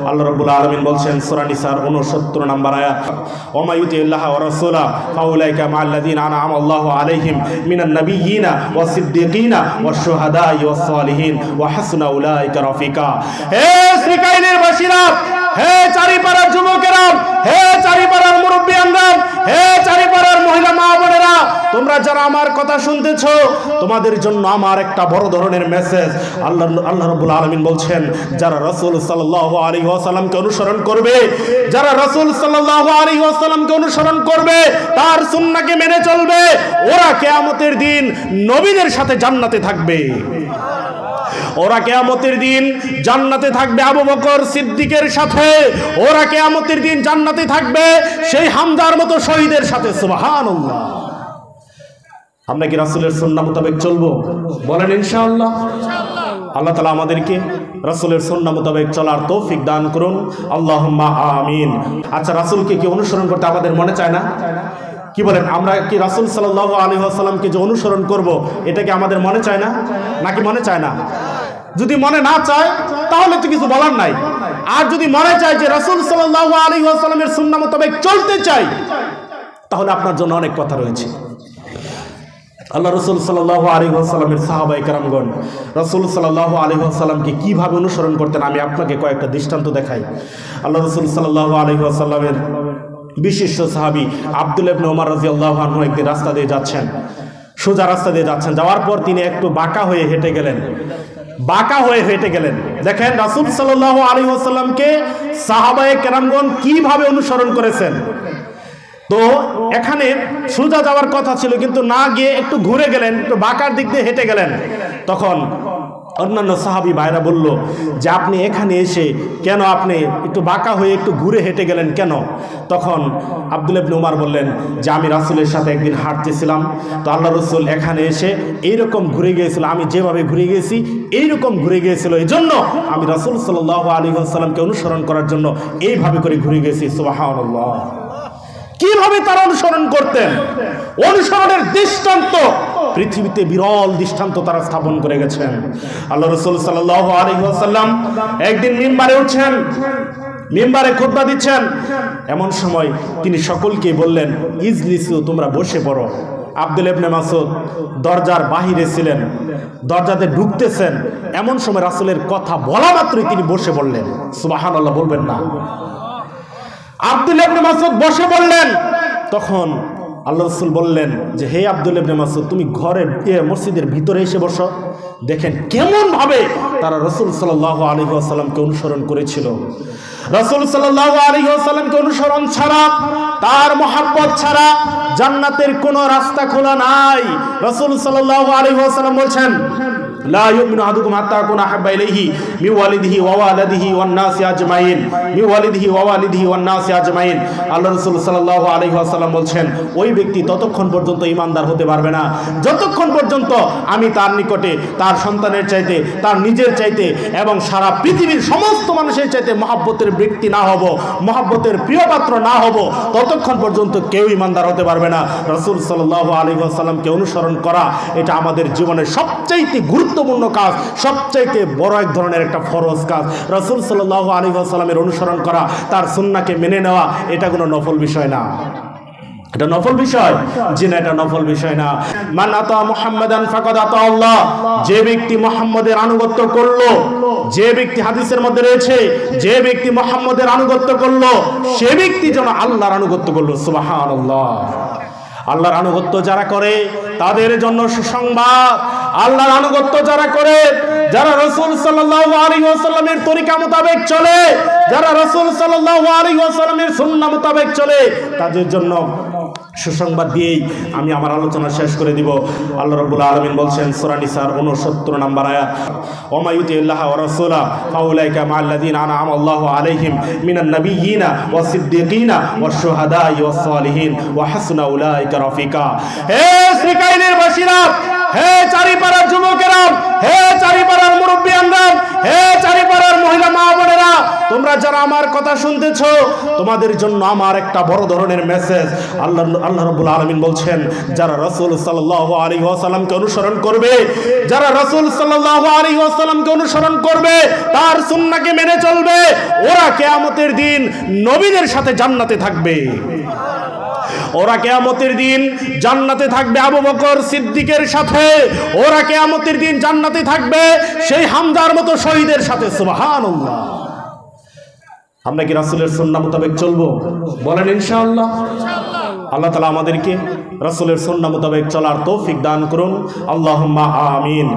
আল্লাহ রাব্বুল আলামিন বলছেন সূরা নিসার 69 নম্বর আয়াত, ওমা ইউতিল্লাহ ওয়া রাসূলা ফাউলাইকা মাআল্লাযীনা আনআমা আল্লাহু আলাইহিম মিনান নাবিয়্যিনা ওয়াস সিদ্দীকিনা ওয়াশ শুহাদাই ওয়াস সালিহিন ওয়া হাসুনা উলাইকা রাফিকা। হে শ্রীকাইলের বাসীরা, হে চারিপাড়ার যুবকেরা, হে চারিপাড়ার মুরব্বিয়ানরা, হে চারিপাড়ার মহিলা মা বোনেরা, তোমরা যারা আমার কথা শুনতেছো, তোমাদের জন্য আমার একটা বড় ধরনের মেসেজ। আল্লাহ রাব্বুল আলামিন বলছেন, যারা রাসূল সাল্লাল্লাহু আলাইহি ওয়াসাল্লামকে অনুসরণ করবে, যারা রাসূল সাল্লাল্লাহু আলাইহি ওয়াসাল্লামকে অনুসরণ করবে, তার সুন্নাহকে মেনে চলবে, ওরা কিয়ামতের দিন নবীদের সাথে জান্নাতে থাকবে। ওরা কিয়ামতের দিন জান্নাতে থাকবে আবু বকর সিদ্দিকের সাথে, ওরা কিয়ামতের দিন জান্নাতে থাকবে সেই হামজার মতো শহীদের সাথে। সুবহানাল্লাহ। আমরা কি রাসূলের সুন্নাহ মোতাবেক চলবো? বলেন ইনশাআল্লাহ। আল্লাহ তাআলা আমাদেরকে রাসূলের সুন্নাহ মোতাবেক চলার তৌফিক দান করুন, আল্লাহুম্মা আমিন। আচ্ছা, রাসূলকে কি অনুসরণ করতে আমাদের মনে চায় না? কি বলেন, আমরা কি রাসূল সাল্লাল্লাহু আলাইহি ওয়াসাল্লামকে যে অনুসরণ করব, এটা কি আমাদের মনে চায় না, নাকি মনে চায় না? যদি মনে না চায় তাহলে তো কিছু বলার নাই। আর যদি মনে চায় যে রাসূল সাল্লাল্লাহু আলাইহি ওয়াসাল্লামের সুন্নাহ মোতাবেক চলতে চাই, তাহলে আপনার জন্য অনেক কথা রয়েছে। আল্লাহ রাসূল সাল্লাল্লাহু আলাইহি ওয়াসাল্লামের সাহাবায়ে কেরামগণ রাসূল সাল্লাল্লাহু আলাইহি ওয়াসাল্লামকে কিভাবে অনুসরণ করতেন, আমি আপনাকে কয়েকটা দৃষ্টান্ত দেখাই। আল্লাহ রাসূল সাল্লাল্লাহু আলাইহি ওয়াসাল্লামের বিশিষ্ট সাহাবী আব্দুল্লাহ ইবনে ওমর রাদিয়াল্লাহু আনহু একদিন রাস্তা দিয়ে যাচ্ছেন, সোজা রাস্তা দিয়ে যাচ্ছেন, যাওয়ার পর তিনি একটু বাঁকা হয়ে হেঁটে গেলেন। দেখেন রাসূল সাল্লাল্লাহু আলাইহি ওয়াসাল্লামকে সাহাবায়ে কেরামগণ কিভাবে অনুসরণ করেছেন। তো এখানে সোজা যাওয়ার কথা ছিল, কিন্তু না গিয়ে একটু ঘুরে গেলেন, একটু বাঁকার দিক দিয়ে হেঁটে গেলেন। তখন অন্যান্য সাহাবী ভাইরা বলল যে আপনি এখানে এসে কেন আপনি একটু বাঁকা হয়ে একটু ঘুরে হেঁটে গেলেন কেন? তখন আব্দুল্লাহ ইবনে ওমর বললেন যে আমি রাসূলের সাথে একদিন হাঁটতেছিলাম, তো আল্লাহ রাসূল এখানে এসে এইরকম ঘুরে গিয়েছিল, আমি যেভাবে ঘুরে গিয়েছি এইরকম ঘুরে গিয়েছিল, এই জন্য আমি রাসূল সাল্লাল্লাহু আলাইহি ওয়াসাল্লামকে অনুসরণ করার জন্য এইভাবে করে ঘুরে গেছি। সুবহানাল্লাহ। কিভাবে তারা অনুসরণ করতেন, অনুসরণের দৃষ্টান্ত পৃথিবীতে বিরল দৃষ্টান্ত তারা স্থাপন করে গেছেন। আল্লাহ রাসূল সাল্লাল্লাহু আলাইহি ওয়াসাল্লাম একদিন মিম্বারে উঠছেন, মিম্বারে খুতবা দিচ্ছেন। এমন সময় তিনি সকলকে বললেন, ইজলিসু, তোমরা বসে পড়ো। আব্দুল্লাহ ইবনে মাসউদ দরজার বাহিরে ছিলেন, দরজাতে ঢুকতেছেন, এমন সময় রাসূলের কথা বলা মাত্রই তিনি বসে পড়লেন। সুবহানাল্লাহ বলবেন না? আব্দুল্লাহ ইবনে মাসউদ বসে বললেন। তখন আল্লাহ রাসূল বললেন যে হে আব্দুল্লাহ ইবনে মাসউদ, তুমি ঘরের মসজিদের ভিতরে এসে বসো। দেখেন কেমন ভাবে তারা রাসূল সাল্লাল্লাহু আলাইহি ওয়াসাল্লামকে অনুসরণ করেছিল। রাসূল সাল্লাল্লাহু আলাইহি ওয়াসাল্লামকে অনুসরণ ছাড়া, তার মহব্বত ছাড়া জান্নাতের কোনো রাস্তা খোলা নাই। রাসূল সাল্লাল্লাহু আলাইহি ওয়াসাল্লাম বলছেন, লা ইউমিনু আহাদুকুম হাত্তা আকুনা আহাব্বা ইলাইহি মিন ওয়ালিদিহি ওয়া ওয়ালাদিহি ওয়ান নাসি আজমাইন, মিন ওয়ালিদিহি ওয়া ওয়ালিদিহি ওয়ান নাসি আজমাইন। আল্লাহ রাসূল সাল্লাল্লাহু আলাইহি ওয়াসাল্লাম বলছেন, ওই ব্যক্তি ততক্ষণ পর্যন্ত ঈমানদার হতে পারবে না যতক্ষণ পর্যন্ত আমি তার নিকটে তার সন্তানের চাইতে, তার নিজের চাইতে এবং সারা পৃথিবীর সমস্ত মানুষের চাইতে মহব্বতের ব্যক্তি না হব, মহব্বতের প্রিয় পাত্র না হব, ততক্ষণ পর্যন্ত কেউ ঈমানদার হতে পারবে না। রাসূল সাল্লাল্লাহু আলাইহি ওয়াসাল্লামকে অনুসরণ করা এটা আমাদের জীবনের সবচাইতে গুরুত্বপূর্ণ কাজ, সবচাইতে বড় এক ধরনের একটা ফরজ কাজ। রাসূল সাল্লাল্লাহু আলাইহি ওয়াসাল্লামের অনুসরণ করা, তার সুন্নাহকে মেনে নেওয়া, এটা কোনো নফল বিষয় না। এটা নফল বিষয়? জি না, এটা নফল বিষয় না। মান আতা মুহাম্মাদান ফাকাদ আতা আল্লাহ, যে ব্যক্তি মুহাম্মদের আনুগত্য করলো, যে ব্যক্তি হাদিসের মধ্যে রয়েছে, যে ব্যক্তি মুহাম্মদের আনুগত্য করলো, সে ব্যক্তি যেন আল্লাহর আনুগত্য করলো। সুবহানাল্লাহ। আল্লাহর আনুগত্য যারা করে তাদের জন্য সুসংবাদ। আল্লাহর আনুগত্য যারা করে, যারা রাসূল সাল্লাল্লাহু আলাইহি ওয়াসাল্লামের তরিকা মোতাবেক চলে, যারা রাসূল সাল্লাল্লাহু আলাইহি ওয়াসাল্লামের সুন্নাহ মোতাবেক চলে, তাদের জন্য সুসংবাদ দিয়েই আমি আমার আলোচনা শেষ করে দিব। আল্লাহ রাব্বুল আলামিন বলছেন সূরা নিসার 69 নম্বর আয়াত, ওমা ইউতিল্লাহ ওয়া রাসূলা ফাউলাইকা মাআল্লাযীনা আনআমা আল্লাহু আলাইহিম মিনান নাবিয়্যিনা ওয়াস সিদ্দীকিনা ওয়াশ শুহাদাই ওয়াস সালিহিন ওয়া হাসুনা উলাইকা রাফিকা। হে শ্রীকাইলের বাসীরা, হে চারিপাড়ার যুবকেরা, হে চারিপাড়ার মুরব্বিয়ানরা, হে চারিপাড়ার মহিলা মা বোনেরা, তোমরা যারা আমার কথা শুনতেছো, তোমাদের জন্য আমার একটা বড় ধরনের মেসেজ। আল্লাহ রাব্বুল আলামিন বলছেন, যারা রাসূল সাল্লাল্লাহু আলাইহি ওয়াসাল্লামকে অনুসরণ করবে, যারা রাসূল সাল্লাল্লাহু আলাইহি ওয়াসাল্লামকে অনুসরণ করবে, তার সুন্নাহকে মেনে চলবে, ওরা কিয়ামতের দিন নবীদের সাথে জান্নাতে থাকবে। ওরা কিয়ামতের দিন জান্নাতে থাকবে আবু বকর সিদ্দিকের সাথে, ওরা কিয়ামতের দিন জান্নাতে থাকবে সেই হামজার মতো শহীদের সাথে। সুবহানাল্লাহ। আমরা কি রাসূলের সুন্নাহ মোতাবেক চলবো? বলেন ইনশাআল্লাহ। আল্লাহ তাআলা আমাদেরকে রাসূলের সুন্নাহ মোতাবেক চলার তৌফিক দান করুন। আল্লাহুম্মা আমিন।